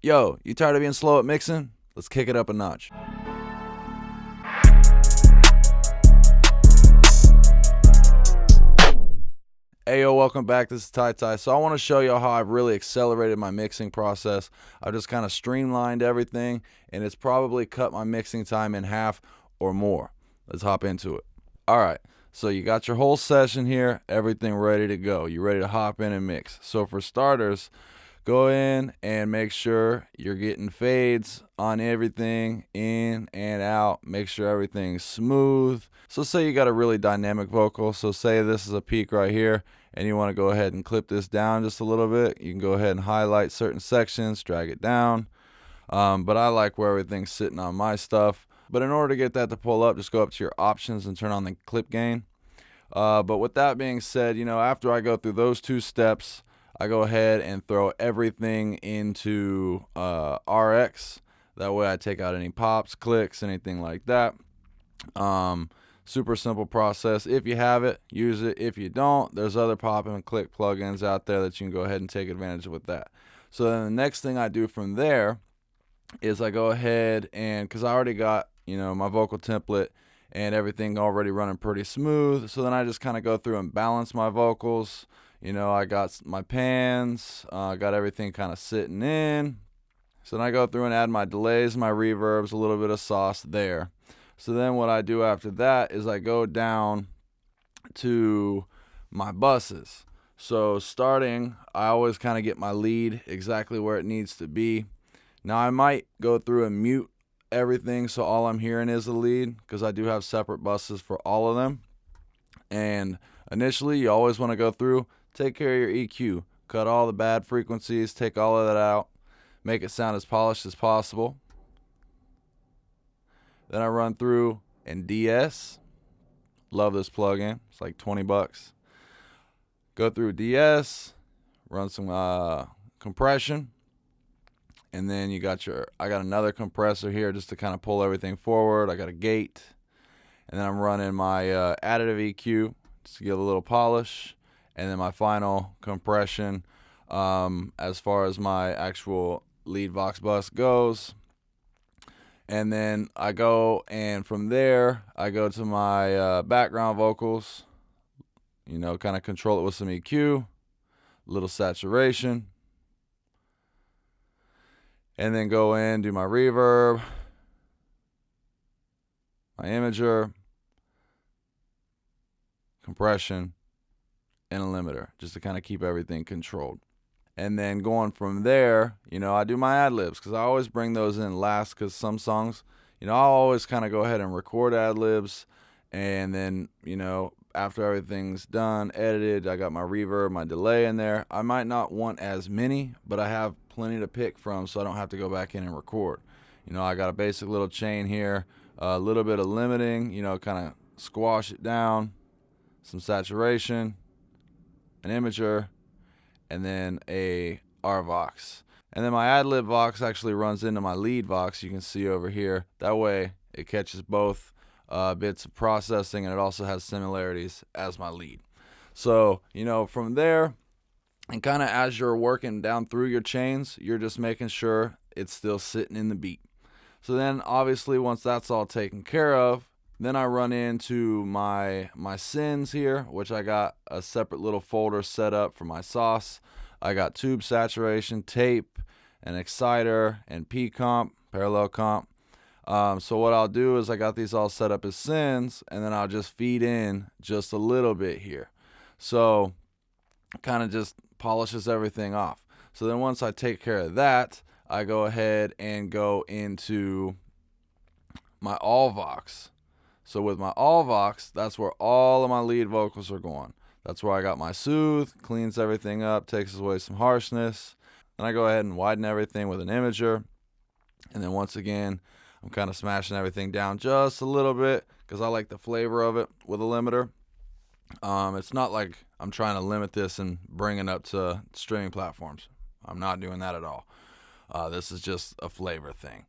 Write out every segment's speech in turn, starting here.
Yo, you tired of being slow at mixing? Let's kick it up a notch. Ayo, welcome back. This is Ty Ty. So I want to show you how I've really accelerated my mixing process. I've just kind of streamlined everything, and it's probably cut my mixing time in half or more. Let's hop into it. All right, so you got your whole session here, everything ready to go. You're ready to hop in and mix. So for starters, go in and make sure you're getting fades on everything, in and out. Make sure everything's smooth. So say you got a really dynamic vocal. So say this is a peak right here, and you want to go ahead and clip this down just a little bit. You can go ahead and highlight certain sections, drag it down. But I like where everything's sitting on my stuff. But in order to get that to pull up, just go up to your options and turn on the clip gain. But with that being said, after I go through those two steps, I go ahead and throw everything into RX. That way I take out any pops, clicks, anything like that. Super simple process. If you have it, use it. If you don't, there's other pop and click plugins out there that you can go ahead and take advantage of with that. So then the next thing I do from there is I go ahead and, because I already got, my vocal template and everything already running pretty smooth. So then I just kind of go through and balance my vocals. I got my pans, got everything kind of sitting in. So then I go through and add my delays, my reverbs, a little bit of sauce there. So then what I do after that is I go down to my buses. So starting, I always kind of get my lead exactly where it needs to be. Now I might go through and mute everything so all I'm hearing is the lead, because I do have separate buses for all of them. And initially you always want to go through, take care of your EQ, cut all the bad frequencies, take all of that out, make it sound as polished as possible. Then I run through and DS. Love this plugin. It's like $20. Go through DS, run some compression, and then I got another compressor here just to kind of pull everything forward. I got a gate, and then I'm running my additive EQ just to give a little polish, and then my final compression as far as my actual lead Vox bus goes. And then I go, and from there, I go to my background vocals, kind of control it with some EQ, a little saturation, and then go in, do my reverb, my imager, compression, and a limiter, just to kind of keep everything controlled. And then going from there, I do my ad-libs, because I always bring those in last, because some songs, I'll always kind of go ahead and record ad-libs, and then, after everything's done, edited, I got my reverb, my delay in there. I might not want as many, but I have plenty to pick from, so I don't have to go back in and record. I got a basic little chain here, a little bit of limiting, kind of squash it down, some saturation, an imager, and then a RVox. And then my ad-lib Vox actually runs into my lead Vox, you can see over here. That way it catches both bits of processing, and it also has similarities as my lead. So, from there, and kind of as you're working down through your chains, you're just making sure it's still sitting in the beat. So then obviously once that's all taken care of, then I run into my sins here, which I got a separate little folder set up for my sauce. I got tube saturation, tape, an exciter, and P-comp, parallel comp. So what I'll do is I got these all set up as sins, and then I'll just feed in just a little bit here. So kind of just polishes everything off. So then once I take care of that, I go ahead and go into my all Vox. So with my all Vox, that's where all of my lead vocals are going. That's where I got my soothe, cleans everything up, takes away some harshness. Then I go ahead and widen everything with an imager. And then once again, I'm kind of smashing everything down just a little bit, because I like the flavor of it with a limiter. It's not like I'm trying to limit this and bring it up to streaming platforms. I'm not doing that at all. This is just a flavor thing.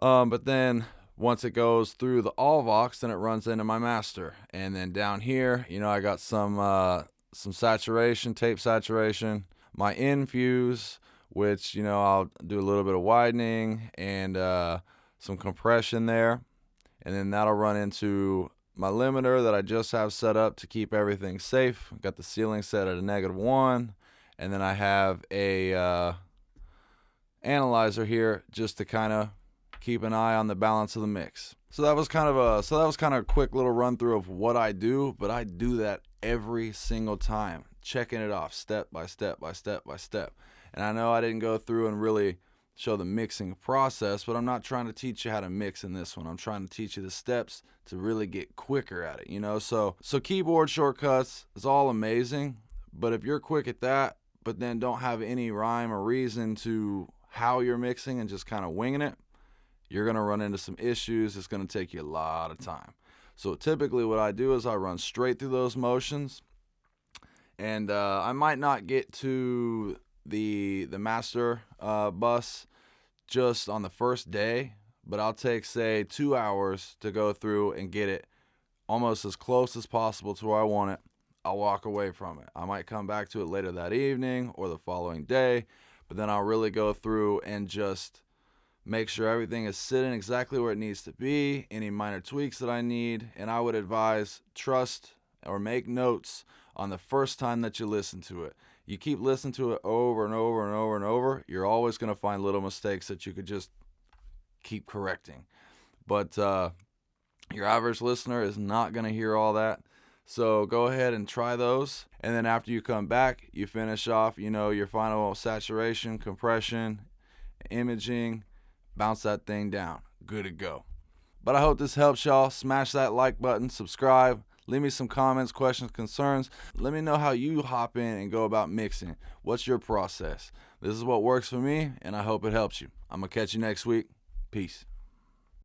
But then once it goes through the all Vox, then it runs into my master. And then down here, I got some saturation, tape saturation, my infuse, which, I'll do a little bit of widening and some compression there. And then that'll run into my limiter that I just have set up to keep everything safe. Got the ceiling set at a -1. And then I have a analyzer here just to kind of keep an eye on the balance of the mix. So that was kind of a quick little run through of what I do, but I do that every single time, checking it off step by step by step by step. And I know I didn't go through and really show the mixing process, but I'm not trying to teach you how to mix in this one. I'm trying to teach you the steps to really get quicker at it, So keyboard shortcuts is all amazing, but if you're quick at that, but then don't have any rhyme or reason to how you're mixing and just kind of winging it, you're going to run into some issues. It's going to take you a lot of time. So typically what I do is I run straight through those motions, and I might not get to the master bus just on the first day, but I'll take, say, 2 hours to go through and get it almost as close as possible to where I want it. I'll walk away from it. I might come back to it later that evening or the following day, but then I'll really go through and just make sure everything is sitting exactly where it needs to be, any minor tweaks that I need, and I would advise trust or make notes on the first time that you listen to it. You keep listening to it over and over and over and over, you're always going to find little mistakes that you could just keep correcting. But your average listener is not going to hear all that. So go ahead and try those. And then after you come back, you finish off, your final saturation, compression, imaging, bounce that thing down. Good to go. But I hope this helps y'all. Smash that like button, subscribe, leave me some comments, questions, concerns. Let me know how you hop in and go about mixing. What's your process? This is what works for me, and I hope it helps you. I'm going to catch you next week. Peace.